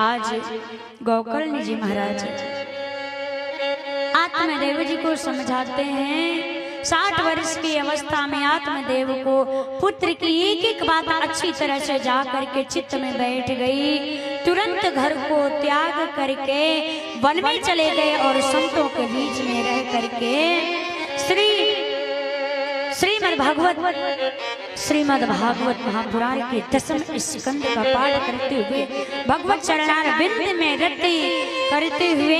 आज गोकर्ण जी महाराज आत्मदेव जी को समझाते हैं। 60 वर्ष की अवस्था में आत्मदेव को पुत्र की एक एक बात अच्छी तरह से जा करके चित्त में बैठ गई। तुरंत घर को त्याग करके वन में चले गए और संतों के बीच में रह करके श्रीमद् भागवत महापुराण के 10वें स्कंद का पाठ करते हुए भगवत चरणार बिंद में रति करते हुए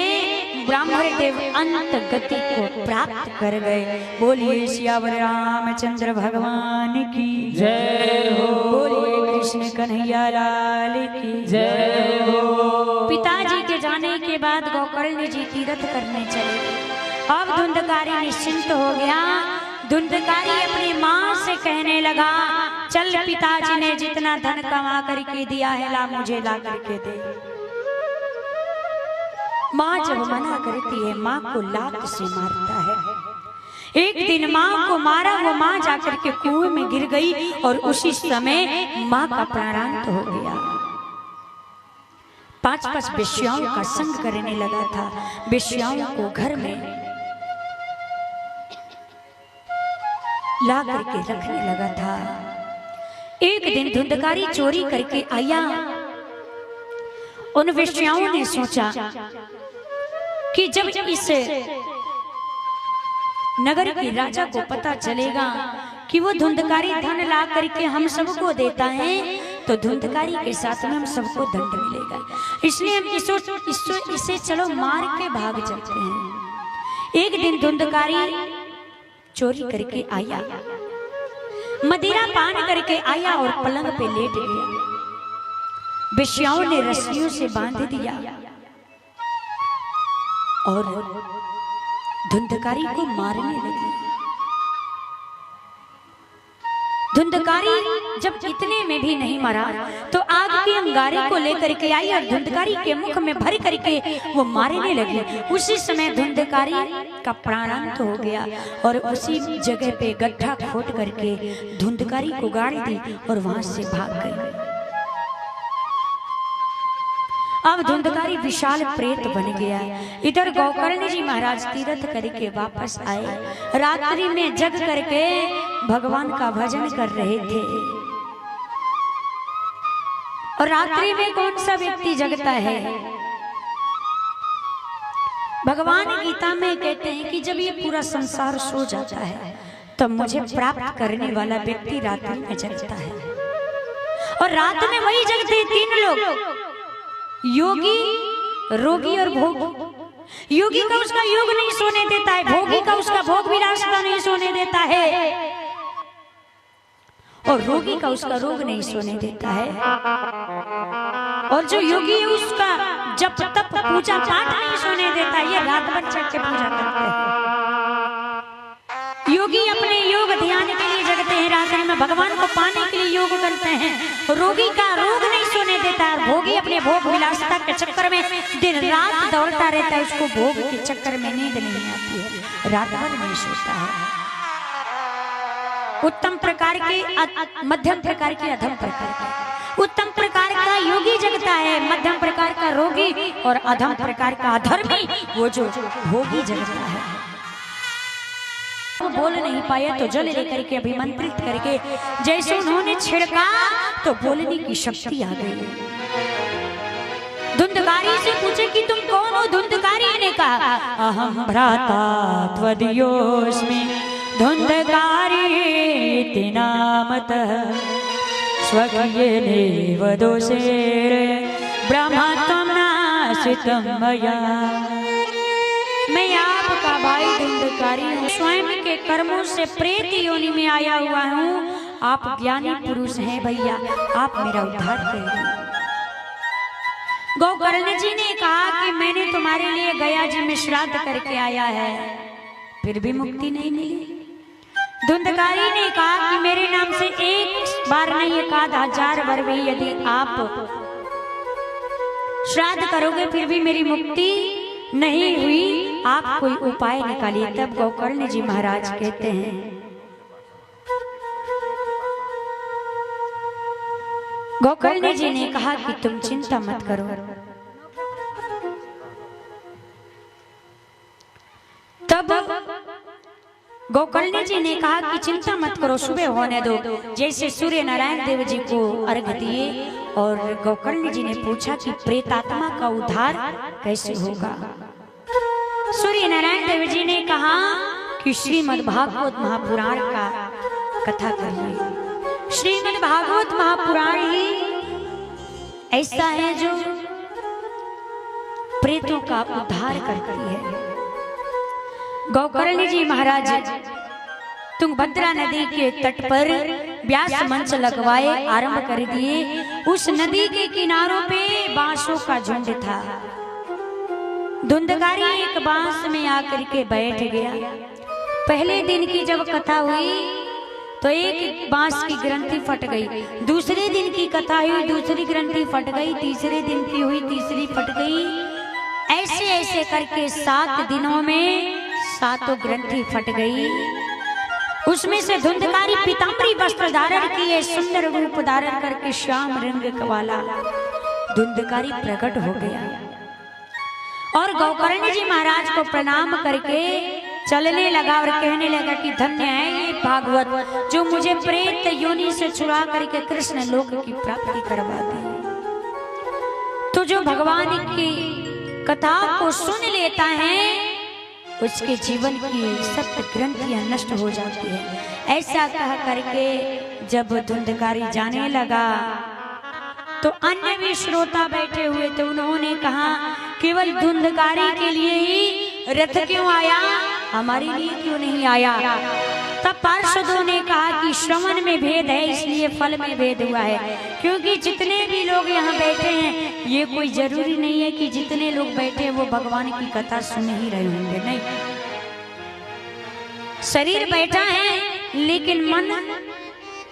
ब्राह्मण देव अंत गति को प्राप्त कर गए। बोलिए सियावर रामचंद्र भगवान की जय हो। बोलिए कृष्ण कन्हैया लाल की जय हो। पिताजी के जाने के बाद गोकर्ण जी तीर्थ करने चले। अब धुंधकारी निश्चिंत हो गया। धुंधकारी अपनी माँ से कहने लगा, चल पिताजी ने जितना धन कमा करके दिया है ला मुझे ला करके दे। माँ जब मना करती है माँ को लात से मारता है। एक दिन माँ को मारा, वो माँ जाकर के कुएं में गिर गई और उसी समय माँ का प्राणांत हो गया। 5-5 वेश्याओं का संग करने लगा था। वेश्याओं को घर में ला करके रखने लगा था। एक दिन धुंधकारी चोरी करके आया। उन वेश्याओं ने सोचा कि जब इस नगर के राजा को पता चलेगा कि वो धुंधकारी धन ला करके हम सबको देता है तो धुंधकारी के साथ में हम सबको दंड मिलेगा। इसलिए हम इसे चलो मार के भाग चलते हैं। एक दिन धुंधकारी चोरी करके आया, मदिरा पान करके आया और पलंग पे लेट गया। वेश्याओं ने रस्सियों से बांध दिया और धुंधकारी को मारने लगी। धुंधकारी जब इतने में भी नहीं मरा तो आग के अंगारे को लेकर के आई और धुंधकारी के मुख में भर करके वो मारने लगी। उसी समय धुंधकारी का प्राणांत हो गया और उसी जगह पे गड्ढा खोद करके धुंधकारी को गाड़ दी और वहां से भाग गई। अब धुंधकारी विशाल प्रेत बन गया। इधर गोकर्ण जी महाराज तीर्थ करके वापस आए। रात्रि में जग करके भगवान का भजन कर रहे थे। और रात्रि में कौन सा व्यक्ति जगता है? भगवान गीता में कहते हैं कि जब ये पूरा संसार सो जाता है तब मुझे प्राप्त करने वाला व्यक्ति रात्रि में जगता है। और रात में वही जगते 3 लोग, योगी, रोगी और भोगी। योगी का उसका योग नहीं सोने देता है, भोगी का उसका भोग विलासिता नहीं सोने देता है और रोगी का उसका रोग नहीं सोने देता है। और जो योगी है उसका जप तप पूजा पाठ नहीं सोने देता। ये रात भर जग के पूजा करते हैं। योगी अपने योग ध्यान के लिए जगते हैं, रात्रि में भगवान को पाने के लिए योग करते हैं। रोगी का रोग नहीं सोने देता है। भोगी अपने भोग विलासिता के चक्कर में दिन रात दौड़ता रहता है। उसको भोग के चक्कर में नींद नहीं आती है, रात भर नहीं सोता है। उत्तम प्रकार के, मध्यम प्रकार के, अधम प्रकार के। उत्तम प्रकार का योगी जगता है, मध्यम प्रकार का रोगी और अधम प्रकार का अधर्मी वो जो भोगी जगता है। वो बोल नहीं पाया तो जल लेकर के अभिमंत्रित करके जैसे उन्होंने छिड़का तो बोलने की शक्ति आ गई। धुंधकारी से पूछे कि तुम कौन हो? धुंधकारी ने कहा, अहम भ्राता त्वदयोस्मि धुंधकारी नामतः स्वकीयेनेव दोषेण ब्रह्मत्वं नाशितं मया। मैं आपका भाई धुंधकारी हूँ, स्वयं के कर्मों से प्रेत योनि में आया हुआ हूँ। आप ज्ञानी पुरुष हैं भैया, आप मेरा उद्धार करिए। गोकर्ण जी ने कहा कि मैंने तुम्हारे लिए गया जी में श्राद्ध करके आया है, फिर भी मुक्ति नहीं मिली। धुंधकारी ने कहा कि मेरे नाम से एक बार नहीं 1000 बार भी यदि आप श्राद्ध करोगे फिर भी मेरी मुक्ति नहीं हुई, आप कोई उपाय निकालिए। तब गोकर्ण जी महाराज कहते हैं, गोकर्ण जी ने कहा कि तुम चिंता मत करो। तब गोकर्ण जी ने कहा कि चिंता मत करो, सुबह होने दो। जैसे सूर्य नारायण देव जी को अर्घ दिए और गोकर्ण जी ने पूछा कि प्रेतात्मा का उद्धार कैसे होगा। सूर्य नारायण देव जी ने कहा कि श्रीमद् भागवत महापुराण का कथा करिए। श्रीमद् भागवत महापुराण ही ऐसा है जो प्रेतों का उद्धार करती है। गोकर्ण जी महाराज तुंगभद्रा नदी के तट पर व्यास मंच लगवाए आरंभ कर दिए। उस नदी के किनारों पे बांसों का झुंड था। धुंधकारी एक बांस में आकर के बैठ गया। पहले दिन की जब कथा हुई तो एक बांस की ग्रंथि फट गई। दूसरे दिन की कथा हुई, दूसरी ग्रंथि फट गई। तीसरे दिन की हुई, तीसरी फट गई। ऐसे ऐसे करके 7 दिनों में 7 ग्रंथि फट गई। उसमें से धुंधकारी पीताम्बरी वस्त्र धारण किए, सुंदर रूप धारण करके श्याम रंग वाला धुंधकारी प्रकट हो गया और गोकर्ण जी महाराज को प्रणाम करके चलने लगा और कहने लगा कि धन्य है ये भागवत जो मुझे प्रेत योनि से छुड़ा करके कृष्ण लोक की प्राप्ति करवा दी। तो जो भगवान की कथा को सुन लेता है उसके जीवन की सत्य ग्रंथियां नष्ट हो जाती है। ऐसा कह करके जब धुंधकारी जाने लगा तो अन्य भी श्रोता बैठे हुए थे। उन्होंने कहा केवल धुंधकारी के लिए ही रथ क्यों आया, हमारे लिए क्यों नहीं आया। तब पार्षदों ने कहा कि श्रवण में भेद है इसलिए फल में भेद हुआ है। क्योंकि जितने भी लोग यहाँ बैठे हैं ये कोई जरूरी नहीं है कि जितने लोग बैठे हैं वो भगवान की कथा सुन ही रहे होंगे। नहीं, शरीर बैठा है लेकिन मन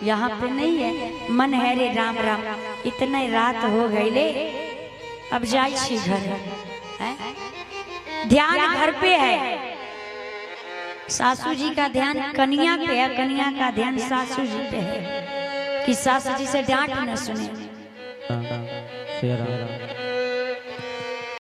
यहाँ पे नहीं है। मन है रे राम राम, इतने रात हो गई ले, अब जाइए घर है। ध्यान घर पे है, सासू जी का ध्यान कन्या पे है, कन्या का ध्यान सासू जी पे है कि सासू जी से डांट न सुने।